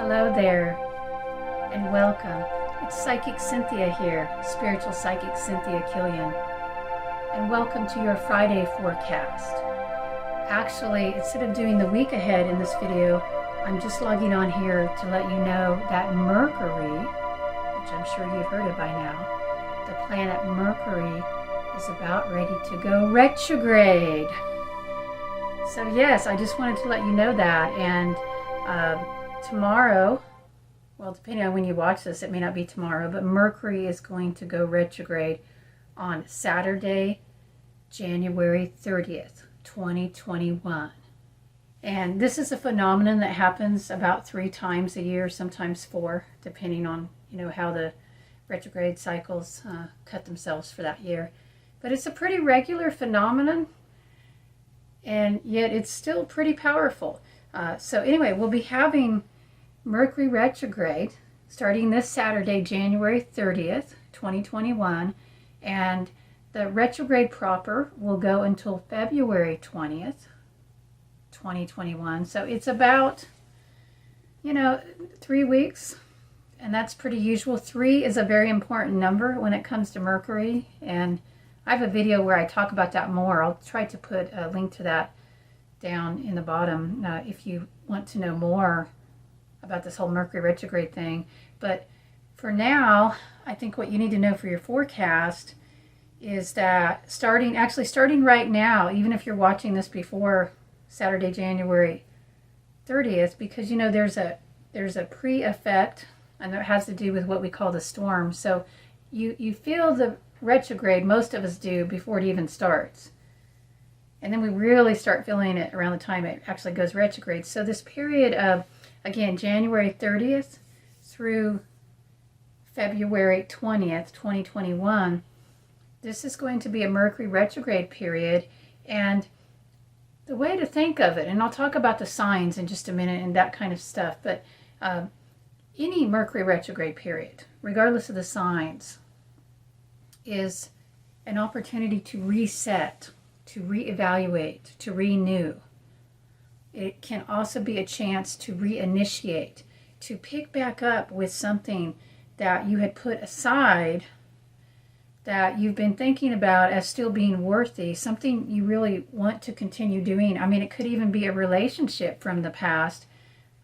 Hello there, and welcome. It's Psychic Cynthia here, Spiritual Psychic Cynthia Killian, and welcome to your Friday forecast. Actually, instead of doing the week ahead in this video, I'm just logging on here to let you know that Mercury, which I'm sure you've heard of by now, the planet Mercury is about ready to go retrograde. So yes, I just wanted to let you know that, and tomorrow, well, depending on when you watch this, it may not be tomorrow, but Mercury is going to go retrograde on Saturday, January 30th, 2021. And this is a phenomenon that happens about 3 times a year, sometimes 4, depending on, how the retrograde cycles cut themselves for that year. But it's a pretty regular phenomenon, and yet it's still pretty powerful. So anyway, we'll be having Mercury retrograde starting this Saturday, January 30th, 2021, and the retrograde proper will go until February 20th, 2021. So it's about, 3 weeks, and that's pretty usual. 3 is a very important number when it comes to Mercury, and I have a video where I talk about that more. I'll try to put a link to that down in the bottom if you want to know more about this whole Mercury retrograde thing. But for now, I think what you need to know for your forecast is that starting right now, even if you're watching this before Saturday, January 30th, because there's a pre-effect, and that has to do with what we call the storm. So you feel the retrograde, most of us do, before it even starts. And then we really start feeling it around the time it actually goes retrograde. So this period of, again, January 30th through February 20th, 2021, this is going to be a Mercury retrograde period. And the way to think of it, and I'll talk about the signs in just a minute and that kind of stuff, but any Mercury retrograde period, regardless of the signs, is an opportunity to reset, to reevaluate, to renew. It can also be a chance to reinitiate, to pick back up with something that you had put aside, that you've been thinking about as still being worthy, something you really want to continue doing. I mean, it could even be a relationship from the past.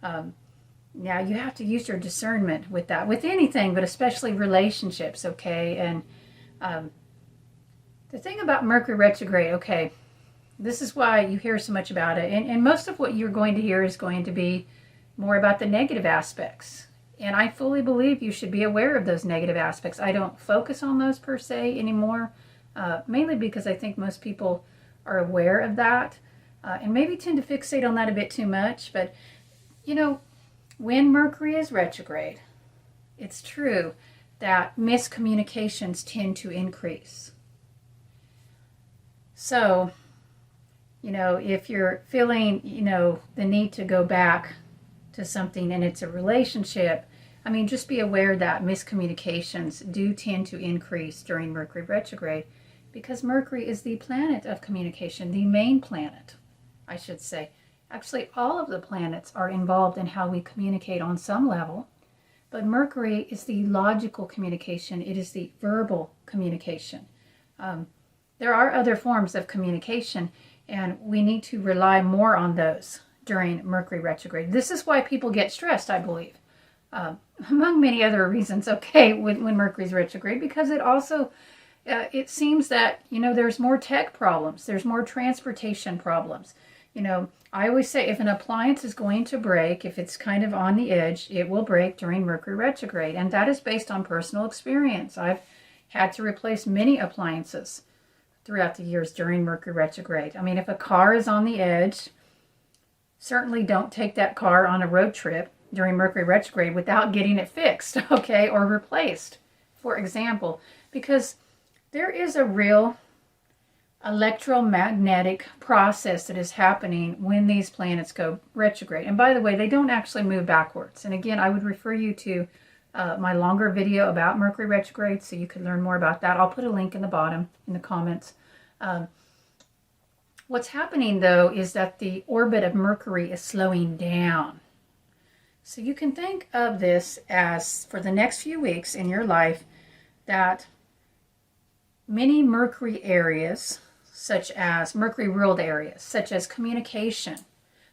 Now, you have to use your discernment with that, with anything, but especially relationships, okay? And the thing about Mercury retrograde, okay, this is why you hear so much about it. And most of what you're going to hear is going to be more about the negative aspects. And I fully believe you should be aware of those negative aspects. I don't focus on those per se anymore, mainly because I think most people are aware of that and maybe tend to fixate on that a bit too much. But, when Mercury is retrograde, it's true that miscommunications tend to increase. So, if you're feeling, the need to go back to something and it's a relationship, I mean, just be aware that miscommunications do tend to increase during Mercury retrograde, because Mercury is the planet of communication, the main planet, I should say. Actually, all of the planets are involved in how we communicate on some level, but Mercury is the logical communication. It is the verbal communication. There are other forms of communication, and we need to rely more on those during Mercury retrograde. This is why people get stressed, I believe, among many other reasons, okay, when Mercury's retrograde, because it also, it seems that, there's more tech problems, there's more transportation problems. I always say if an appliance is going to break, if it's kind of on the edge, it will break during Mercury retrograde, and that is based on personal experience. I've had to replace many appliances throughout the years during Mercury retrograde. I mean, if a car is on the edge, certainly don't take that car on a road trip during Mercury retrograde without getting it fixed, okay, or replaced, for example, because there is a real electromagnetic process that is happening when these planets go retrograde. And by the way, they don't actually move backwards. And again, I would refer you to my longer video about Mercury retrograde so you can learn more about that. I'll put a link in the bottom in the comments. What's happening, though, is that the orbit of Mercury is slowing down. So you can think of this as, for the next few weeks in your life, that many Mercury areas, such as Mercury ruled areas, such as communication,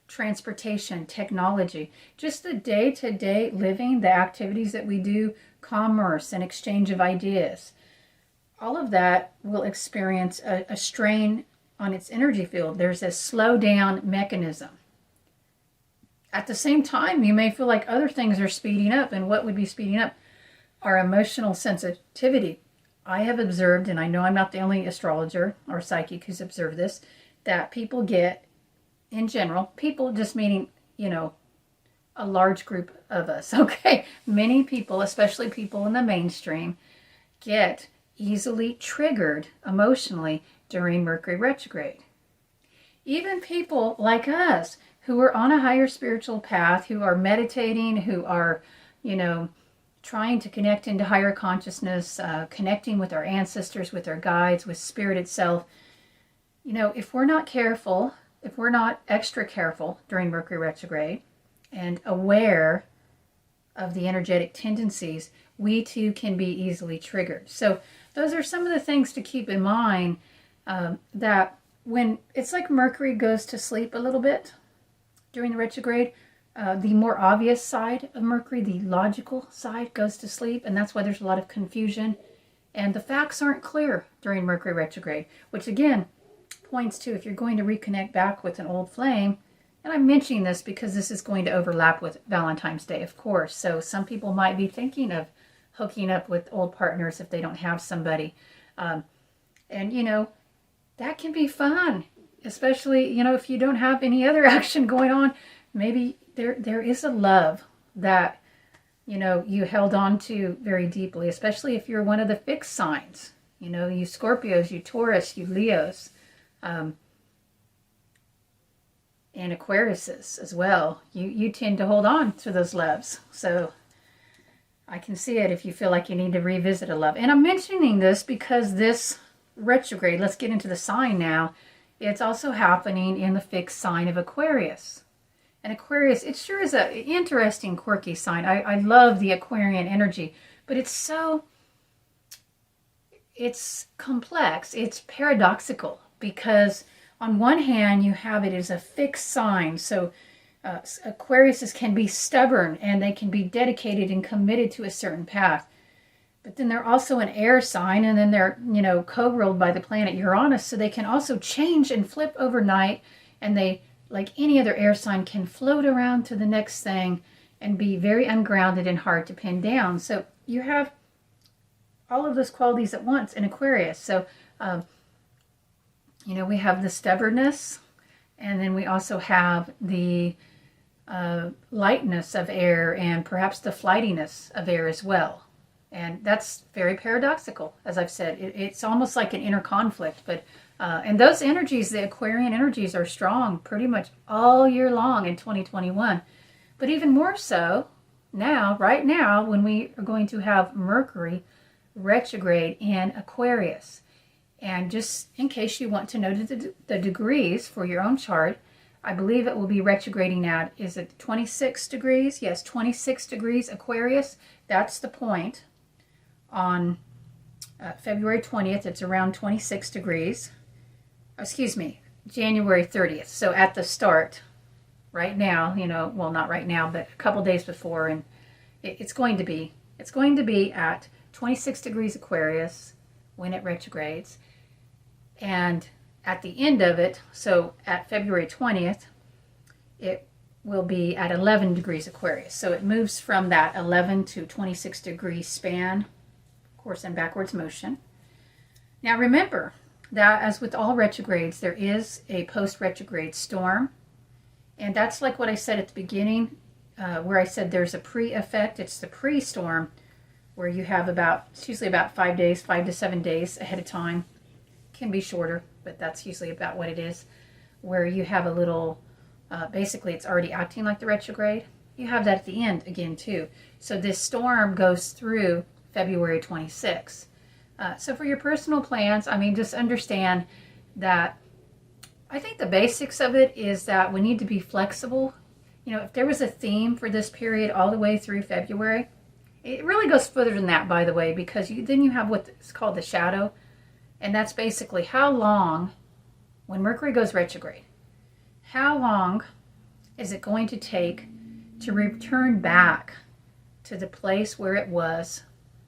transportation, technology, just the day-to-day living, the activities that we do, commerce and exchange of ideas, all of that will experience a strain on its energy field. There's a slow down mechanism. At the same time, you may feel like other things are speeding up, and what would be speeding up? Our emotional sensitivity. I have observed, and I know I'm not the only astrologer or psychic who's observed this, that people get, in general, people just meaning, a large group of us, okay? Many people, especially people in the mainstream, get easily triggered emotionally during Mercury retrograde. Even people like us who are on a higher spiritual path, who are meditating, who are, trying to connect into higher consciousness, connecting with our ancestors, with our guides, with spirit itself. If we're not careful, if we're not extra careful during Mercury retrograde and aware of the energetic tendencies, we too can be easily triggered. So those are some of the things to keep in mind, that when it's like Mercury goes to sleep a little bit during the retrograde, the more obvious side of Mercury, the logical side, goes to sleep, and that's why there's a lot of confusion, and the facts aren't clear during Mercury retrograde, which again points to, if you're going to reconnect back with an old flame, and I'm mentioning this because this is going to overlap with Valentine's Day, of course, so some people might be thinking of hooking up with old partners if they don't have somebody, and that can be fun, especially, if you don't have any other action going on. Maybe there is a love that, you held on to very deeply, especially if you're one of the fixed signs, you Scorpios, you Taurus, you Leos, and Aquariuses as well. You tend to hold on to those loves. So I can see it if you feel like you need to revisit a love. And I'm mentioning this because this retrograde, let's get into the sign now, it's also happening in the fixed sign of Aquarius. And Aquarius, it sure is an interesting, quirky sign. I love the Aquarian energy, but it's complex, it's paradoxical, because on one hand you have it as a fixed sign, so Aquariuses can be stubborn and they can be dedicated and committed to a certain path. But then they're also an air sign, and then they're, co-ruled by the planet Uranus, so they can also change and flip overnight, and they, like any other air sign, can float around to the next thing and be very ungrounded and hard to pin down. So you have all of those qualities at once in Aquarius. So, we have the stubbornness, and then we also have the lightness of air, and perhaps the flightiness of air as well. And that's very paradoxical, as I've said. It's almost like an inner conflict. But and those energies, the Aquarian energies, are strong pretty much all year long in 2021. But even more so now, right now, when we are going to have Mercury retrograde in Aquarius. And just in case you want to know the degrees for your own chart, I believe it will be retrograding at, is it 26 degrees? Yes, 26 degrees Aquarius. That's the point. On February 20th, it's around 26 degrees. Excuse me, January 30th. So at the start, right now, well, not right now, but a couple days before, and it's going to be at 26 degrees Aquarius when it retrogrades. And at the end of it, so at February 20th, it will be at 11 degrees Aquarius. So it moves from that 11 to 26 degree span, of course, in backwards motion. Now remember that, as with all retrogrades, there is a post-retrograde storm. And that's like what I said at the beginning, where I said there's a pre-effect. It's the pre-storm, where you have it's usually about 5 days, 5 to 7 days ahead of time. Can be shorter, but that's usually about what it is, where you have a little, basically it's already acting like the retrograde. You have that at the end again too. So this storm goes through February 26th. So for your personal plans, just understand that I think the basics of it is that we need to be flexible You know, if there was a theme for this period all the way through February, it really goes further than that, by the way, because then you have what's called the shadow, and that's basically how long, when Mercury goes retrograde, how long is it going to take to return back to the place where it was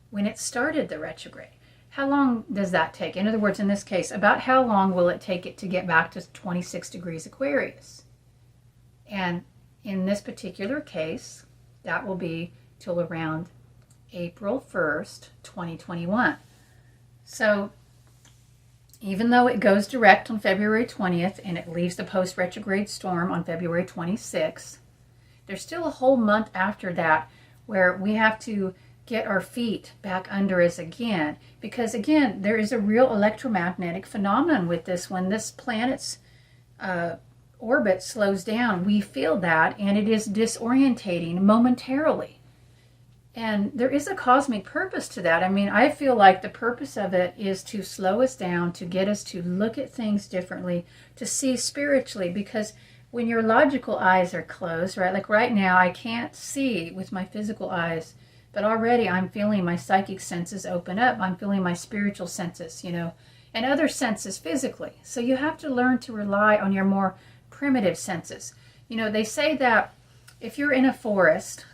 when it started the retrograde? How long does that take? In other words, in this case, about how long will it take it to get back to 26 degrees Aquarius? And in this particular case, that will be till around April 1st, 2021. So even though it goes direct on February 20th and it leaves the post-retrograde storm on February 26th, there's still a whole month after that where we have to get our feet back under us again, because again, there is a real electromagnetic phenomenon with this. When this planet's orbit slows down, we feel that, and it is disorientating momentarily. And there is a cosmic purpose to that. I mean, I feel like the purpose of it is to slow us down, to get us to look at things differently, to see spiritually, because when your logical eyes are closed, right, like right now, I can't see with my physical eyes, but already I'm feeling my psychic senses open up. I'm feeling my spiritual senses, you know, and other senses physically. So you have to learn to rely on your more primitive senses. You know, they say that if you're in a forest,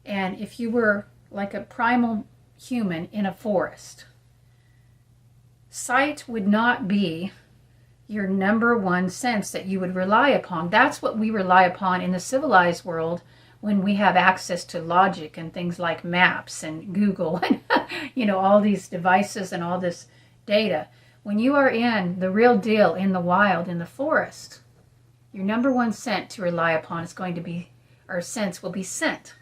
and if you were like a primal human in a forest, sight would not be your number one sense that you would rely upon. That's what we rely upon in the civilized world when we have access to logic and things like maps and Google and, you know, all these devices and all this data. When you are in the real deal, in the wild, in the forest, your number one sense to rely upon is going to be, or sense will be scent.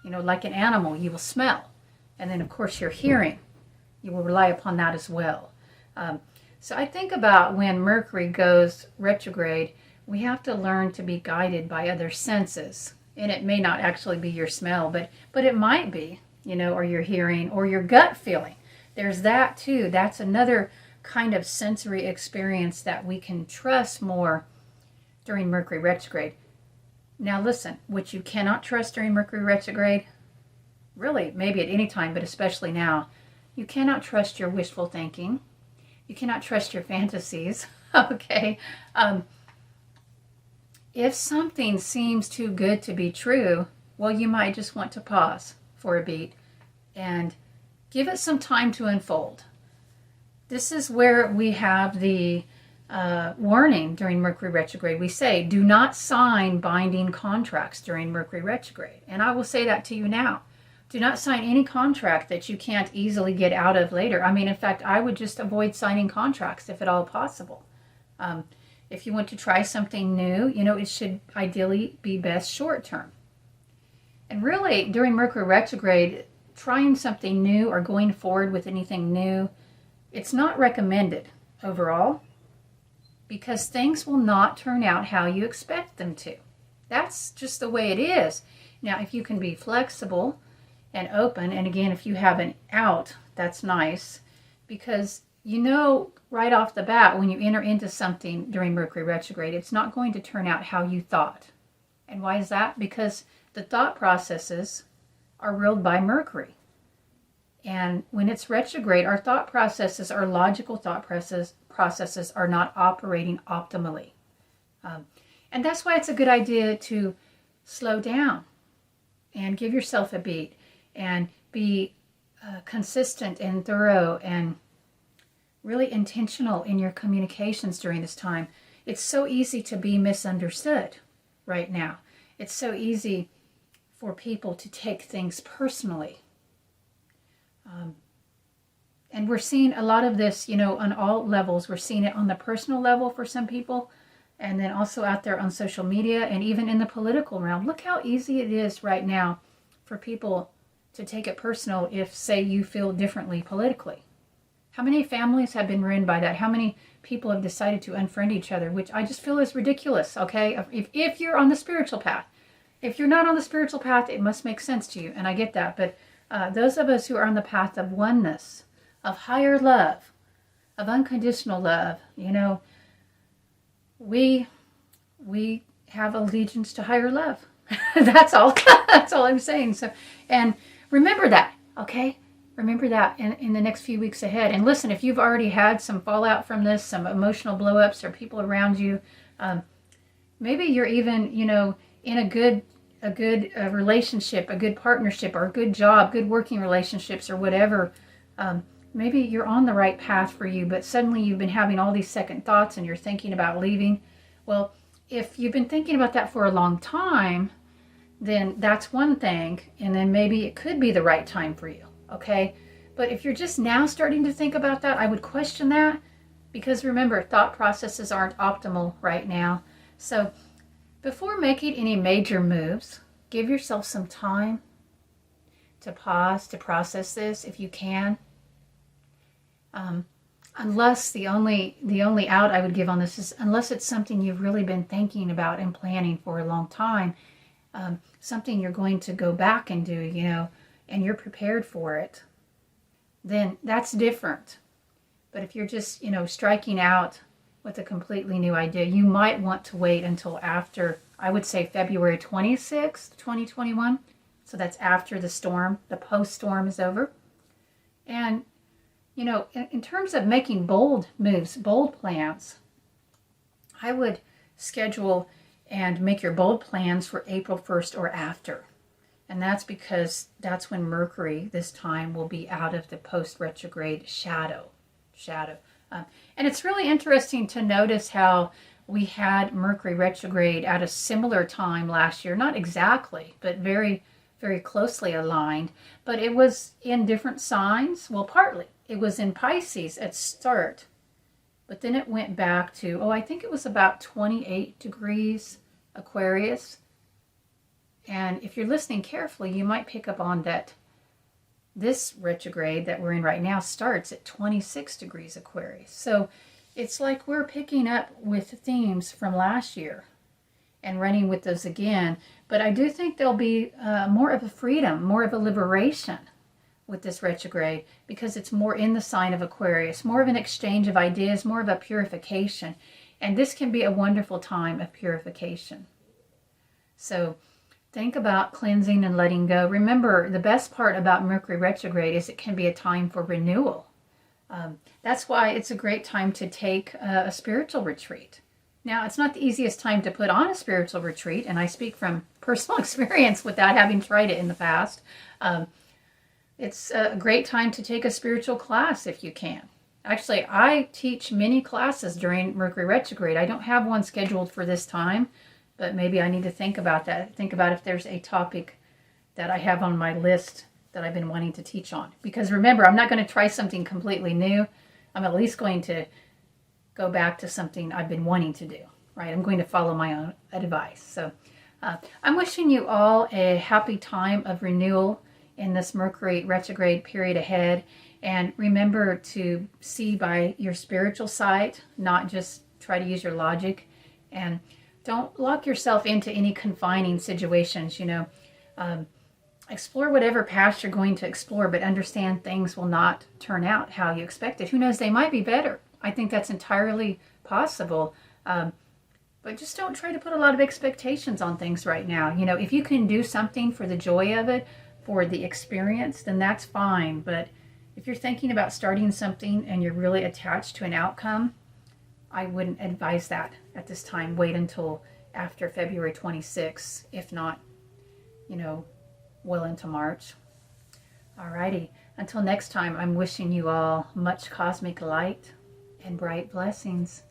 You know, like an animal, you will smell. And then, of course, your hearing, you will rely upon that as well. So I think about when Mercury goes retrograde, we have to learn to be guided by other senses. And it may not actually be your smell, but it might be, you know, or your hearing, or your gut feeling. There's that too. That's another kind of sensory experience that we can trust more during Mercury retrograde. Now listen, what you cannot trust during Mercury retrograde, really maybe at any time, but especially now, you cannot trust your wishful thinking. You cannot trust your fantasies, okay? If something seems too good to be true, well, you might just want to pause for a beat and give it some time to unfold. This is where we have the warning during Mercury retrograde. We say, do not sign binding contracts during Mercury retrograde. And I will say that to you now. Do not sign any contract that you can't easily get out of later. I mean, in fact, I would just avoid signing contracts if at all possible. If you want to try something new, you know, it should ideally be best short term. And really, during Mercury retrograde, trying something new or going forward with anything new, it's not recommended overall, because things will not turn out how you expect them to. That's just the way it is. Now, if you can be flexible and open, and again, if you have an out, that's nice, because you know right off the bat when you enter into something during Mercury retrograde, it's not going to turn out how you thought. And why is that? Because the thought processes are ruled by Mercury. And when it's retrograde, our thought processes, our logical thought processes are not operating optimally. And that's why it's a good idea to slow down and give yourself a beat and be consistent and thorough and really intentional in your communications during this time. It's so easy to be misunderstood right now. It's so easy for people to take things personally. And we're seeing a lot of this, you know, on all levels. We're seeing it on the personal level for some people, and then also out there on social media and even in the political realm. Look how easy it is right now for people to take it personal if, say, you feel differently politically. How many families have been ruined by that? How many people have decided to unfriend each other, which I just feel is ridiculous, okay? If you're on the spiritual path. If you're not on the spiritual path, it must make sense to you, and I get that. But those of us who are on the path of oneness, of higher love, of unconditional love, you know, we have allegiance to higher love. That's all. That's all I'm saying. So, and remember that, okay? Remember that in the next few weeks ahead. And listen, if you've already had some fallout from this, some emotional blow-ups or people around you, maybe you're even, in a good relationship, a good partnership, or a good job, good working relationships, or whatever. Maybe you're on the right path for you, but suddenly you've been having all these second thoughts and you're thinking about leaving. Well, if you've been thinking about that for a long time, then that's one thing, and then maybe it could be the right time for you, okay? But if you're just now starting to think about that, I would question that, because remember, thought processes aren't optimal right now. So before making any major moves, give yourself some time to pause, to process this if you can. Unless the only out I would give on this is unless it's something you've really been thinking about and planning for a long time, something you're going to go back and do, and you're prepared for it, then that's different. But if you're just, striking out with a completely new idea, you might want to wait until after, I would say, February 26th, 2021. So that's after the storm, the post-storm is over. And, in terms of making bold moves, bold plans, I would schedule and make your bold plans for April 1st or after. And that's because that's when Mercury this time will be out of the post-retrograde shadow. And it's really interesting to notice how we had Mercury retrograde at a similar time last year. Not exactly, but very, very closely aligned. But it was in different signs. Well, partly. It was in Pisces at start. But then it went back to, I think it was about 28 degrees Aquarius. And if you're listening carefully, you might pick up on that this retrograde that we're in right now starts at 26 degrees Aquarius. So it's like we're picking up with themes from last year and running with those again. But I do think there'll be more of a freedom, more of a liberation with this retrograde, because it's more in the sign of Aquarius, more of an exchange of ideas, more of a purification. And this can be a wonderful time of purification. So think about cleansing and letting go. Remember, the best part about Mercury retrograde is it can be a time for renewal. That's why it's a great time to take a spiritual retreat. Now, it's not the easiest time to put on a spiritual retreat, and I speak from personal experience without having tried it in the past. It's a great time to take a spiritual class if you can. Actually, I teach many classes during Mercury retrograde. I don't have one scheduled for this time, but maybe I need to think about that. Think about if there's a topic that I have on my list that I've been wanting to teach on. Because remember, I'm not going to try something completely new. I'm at least going to go back to something I've been wanting to do, right? I'm going to follow my own advice. So I'm wishing you all a happy time of renewal in this Mercury retrograde period ahead. And remember to see by your spiritual sight, not just try to use your logic. And don't lock yourself into any confining situations, explore whatever path you're going to explore, but understand things will not turn out how you expected. Who knows, they might be better. I think that's entirely possible. But just don't try to put a lot of expectations on things right now. If you can do something for the joy of it, for the experience, then that's fine. But if you're thinking about starting something and you're really attached to an outcome, I wouldn't advise that at this time. Wait until after February 26th, if not, well into March. Alrighty, until next time, I'm wishing you all much cosmic light and bright blessings.